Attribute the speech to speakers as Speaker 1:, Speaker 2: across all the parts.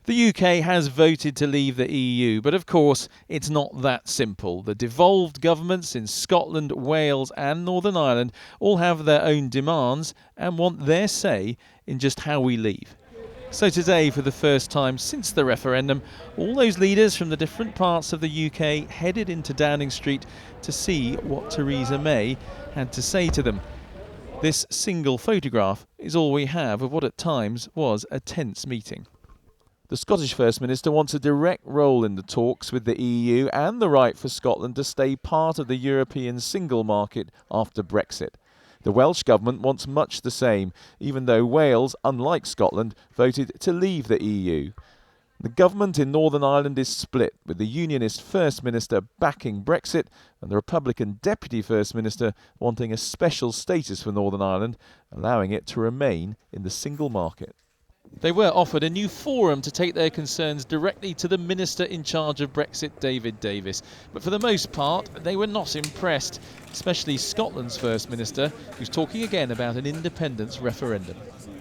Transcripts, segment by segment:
Speaker 1: The UK has voted to leave the EU, but of course it's not that simple. The devolved governments in Scotland, Wales and Northern Ireland all have their own demands and want their say in just how we leave. So today, for the first time since the referendum, all those leaders from the different parts of the UK headed into Downing Street to see what Theresa May had to say to them. This single photograph is all we have of what at times was a tense meeting. The Scottish First Minister wants a direct role in the talks with the EU and the right for Scotland to stay part of the European single market after Brexit. The Welsh Government wants much the same, even though Wales, unlike Scotland, voted to leave the EU. The government in Northern Ireland is split, with the Unionist First Minister backing Brexit and the Republican Deputy First Minister wanting a special status for Northern Ireland, allowing it to remain in the single market. They were offered a new forum to take their concerns directly to the Minister in charge of Brexit, David Davis. But for the most part, they were not impressed, especially Scotland's First Minister, who's talking again about an independence referendum.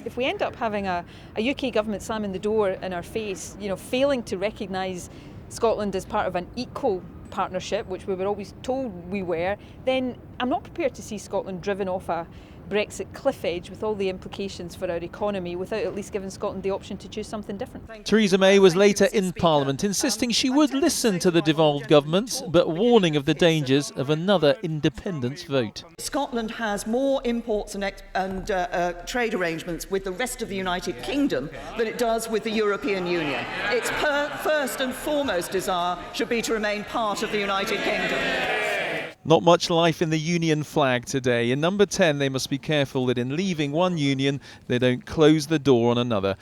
Speaker 2: If we end up having a UK government slamming the door in our face, failing to recognise Scotland as part of an equal partnership, which we were always told we were, then I'm not prepared to see Scotland driven off a Brexit cliff edge with all the implications for our economy without at least giving Scotland the option to choose something different.
Speaker 1: Theresa May was later in Parliament insisting she would listen to the devolved governments, but warning of the dangers of another independence vote.
Speaker 3: Scotland has more imports and trade arrangements with the rest of the United Kingdom than it does with the European Union. Its first and foremost desire should be to remain part of the United Kingdom.
Speaker 1: Not much life in the union flag today. In number 10, they must be careful that in leaving one union, they don't close the door on another.